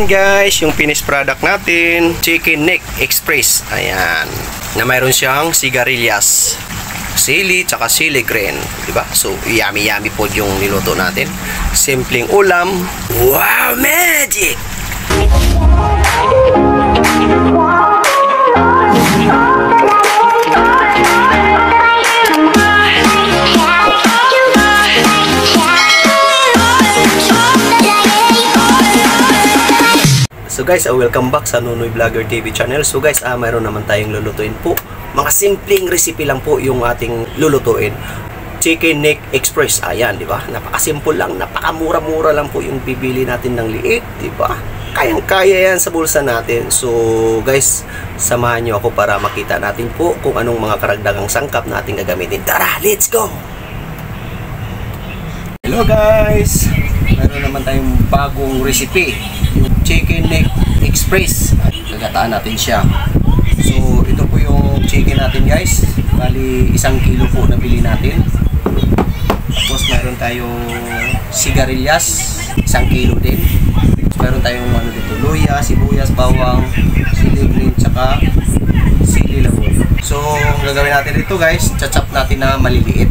Guys, yung finished product natin, Chicken Neck Express. Ayan, na mayroon siyang sigarilyas, sili, tsaka sili green, diba? So, yummy po yung niluto natin. Simpleng ulam. Wow, magic! So guys, welcome back sa Nunoy Vlogger TV channel. So guys, mayroon naman tayong lulutuin po. Mga simpleng recipe lang po yung ating lulutuin. Chicken Neck Express. Ayan, di ba? Napakasimple lang, napakamura-mura lang po yung bibili natin ng liit, di ba? Kayang-kaya yan sa bulsa natin. So guys, samahan nyo ako para makita natin po kung anong mga karagdagang sangkap natin gagamitin. Tara, let's go! Hello guys! Meron naman tayong bagong recipe. Chicken Neck Express. Gagataan natin siya. So ito po yung chicken natin guys. Bali 1 kilo po nabili natin. Tapos meron tayong sigarilyas, 1 kilo din. Meron tayong ano dito, luya, sibuyas, bawang, sili green, tsaka sili labuyo. So ang gagawin natin dito guys, chachap natin na maliliit.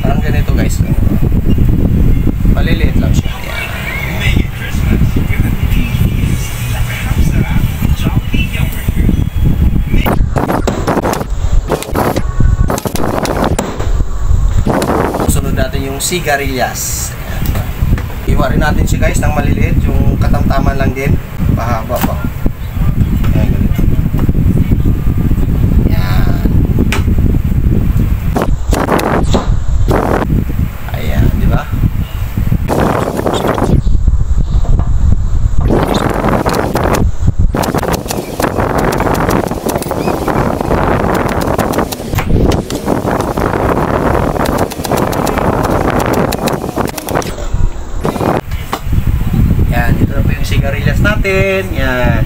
Parang ganito guys. Maliliit lang siya. Ayan. Sunod natin yung sigarilyas. Iwa rin natin siya guys ng maliliit. Yung katamtaman lang din. Pahaba pa. Ayan, ganito. Ayan. Ayan, di ba? Sigarilyas natin, yan.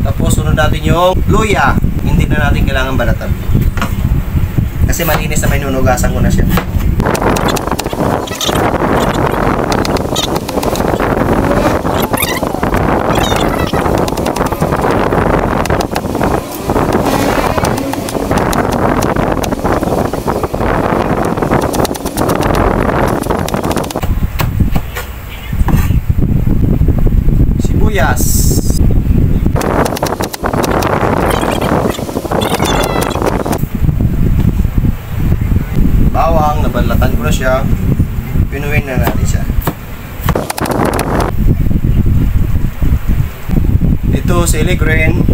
Tapos sunod natin yung luya. Hindi na natin kailangan balatan kasi malinis na, may nunugasan ko na siya. Yes. Bawang, nabalatan ko na siya. Pinuhin na natin siya. Ito, sili green.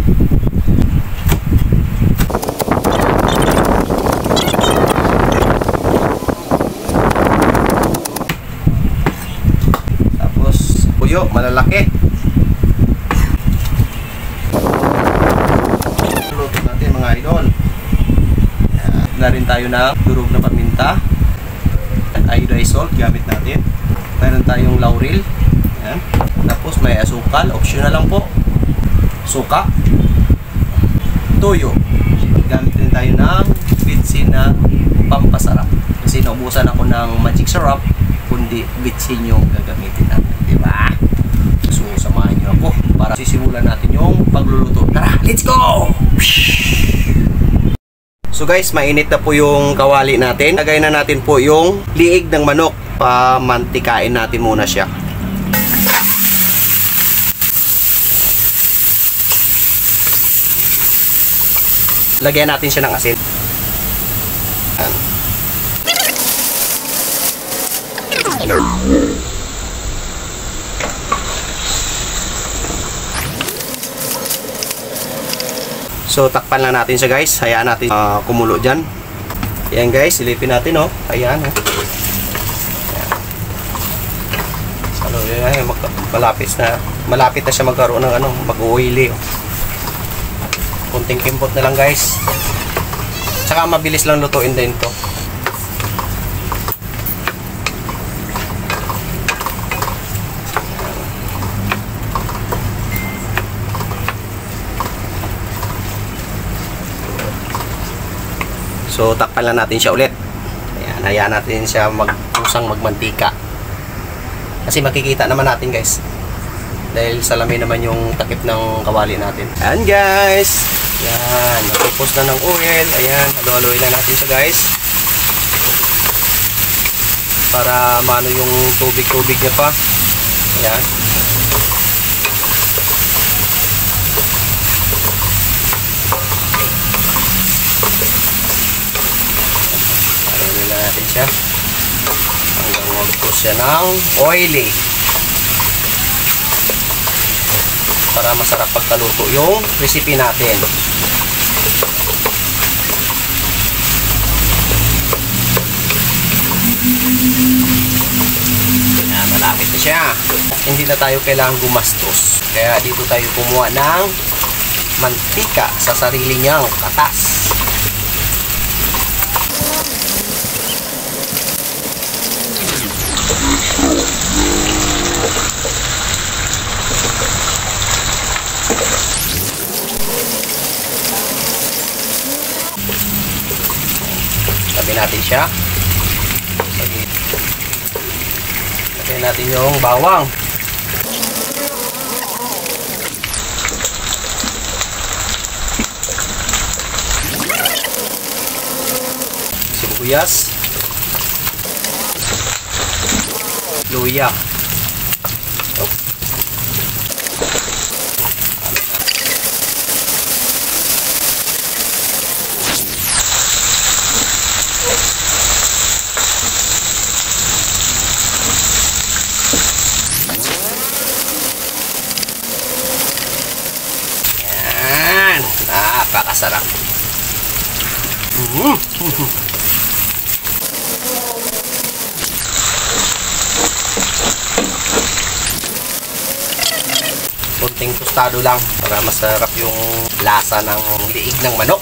Tapos, puyo, malalaki. Mga idol, na rin tayo ng durog na paminta at iodized salt gamit natin. Meron tayong laurel. Ayan. Tapos may asukal, optional lang po, suka, toyo. Gamit din tayo ng bitsin na pampasarap kasi naubusan ako ng magic syrup, kundi bitsin yung gagamitin natin, diba? So samahan nyo ako para sisimulan natin yung pagluluto. Tara, let's go! So guys, mainit na po yung kawali natin. Lagay na natin po yung liig ng manok. Pamantikain natin muna siya. Lagyan natin siya ng asin. So takpan lang natin siya guys. Hayaan natin kumulo dyan. Ayan guys, silipin natin oh. Ayan oh. Ayan. Malapit na siya magkaroon ng mag-oily oh. Kunting kimpot na lang guys. Tsaka mabilis lang lutuin din to. So takpan lang natin siya ulit. Ayan, hayaan natin siya kusang magmantika. Kasi makikita naman natin guys. Dahil salamin naman yung takip ng kawali natin. Ayan guys. Yan. Natupos na ng oil. Ayan. Halo-haloy na natin siya guys. Para maano yung tubig-tubig niya pa. Ayan. Halo-haloy na natin siya. Hanggang magpus siya ng oily. Para masarap pagkaluto yung recipe natin. Ayan, malapit na siya. Hindi na tayo kailangang gumastos. Kaya dito tayo kumuha ng mantika sa sarili niyang katas. Tabi natin siya. Tabi natin yung bawang. Sibuyas. Luya. Napakasarap. Konting tostado lang para masarap yung lasa ng liig ng manok.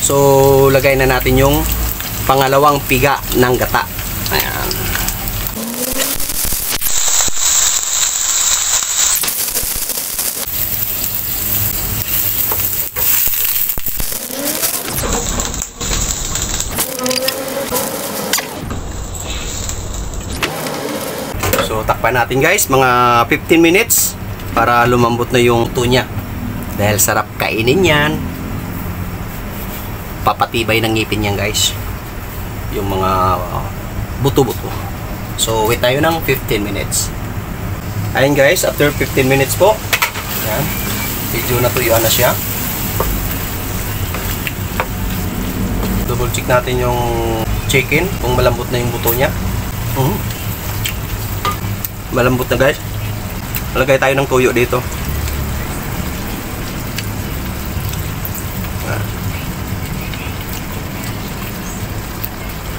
So, lagay na natin yung pangalawang piga ng gata. Ayan. So, takpan natin guys, mga 15 minutes para lumambot na yung tunya. Dahil sarap kainin yan. Papatibay ng ngipin yan guys. Yung mga buto-buto. So, wait tayo ng 15 minutes. Ayun guys, after 15 minutes po. Ayan. Medyo natuyuan na siya. Double check natin yung chicken kung malambot na yung buto niya. Malambot na guys. Lagay tayo ng tuyo dito.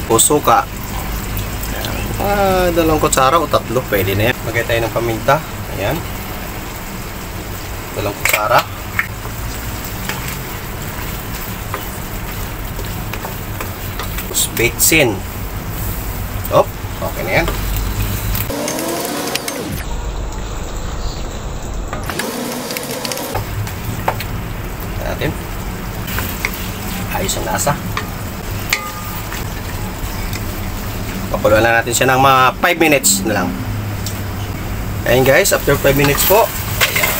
O suka. Dalawang kutsara o tatlo, pwede na yan. Lagay tayo ng paminta. Ayan. Dalawang kutsara. Tapos betsin. Okay na yan. Natin. Ayos ang lasa. Pakuluan na natin siya ng mga 5 minutes na lang. Ayan guys, after 5 minutes po, ayan.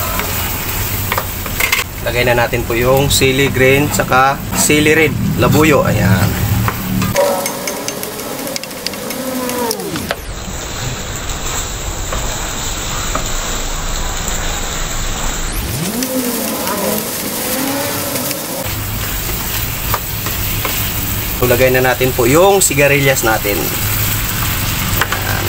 Lagay na natin po yung sili green saka sili red, labuyo. Ayan. Lagay na natin po yung sigarilyas natin. Ayan.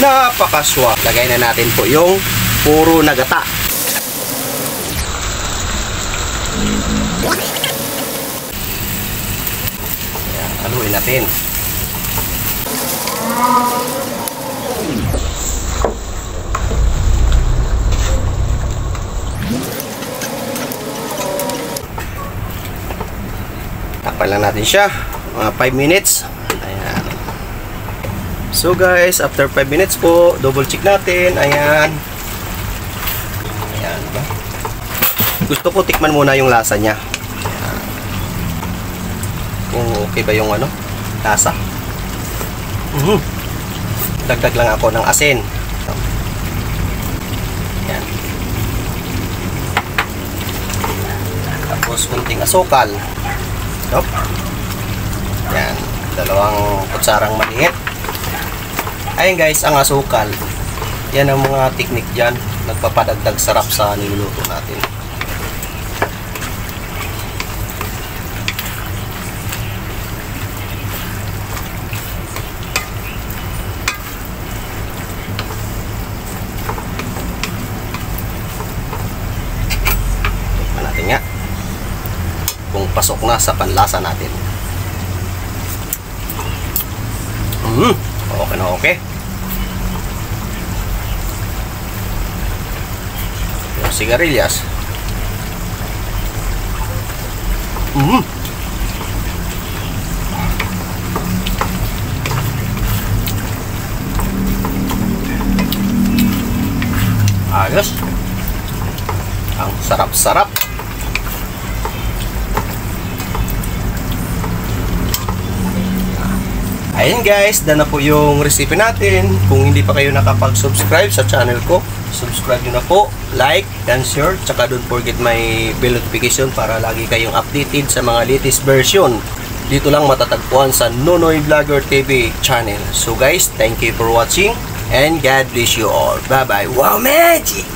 Napakaswa. Lagay na natin po yung puro na gata. Ayan. haluin natin. Takpan lang natin siya mga 5 minutes. Ayan. So guys, after 5 minutes po, double check natin. Ayan. Ayan ba? Gusto ko tikman muna yung lasa niya. Ayan. Kung okay ba yung ano, lasa. Dagdag lang ako ng asin. Ayan. Tapos kunting asukal. Stop. Yan, 2 kutsarang maliit. Ayun guys, ang asukal. Yan ang mga teknik dyan. Nagpapadagdag sarap sa niluluto natin. Tikman natin nga kung pasok na sa panlasa natin. Okay na okay. Yung sigarilyas. Ayos. Ang sarap-sarap. Ayun guys, dyan na po yung recipe natin. Kung hindi pa kayo nakapag-subscribe sa channel ko, subscribe nyo na po, like and share, tsaka don't forget my bell notification para lagi kayong updated sa mga latest version. Dito lang matatagpuan sa Nonoy Vlogger TV channel. So guys, thank you for watching and God bless you all. Bye bye. Wow, magic!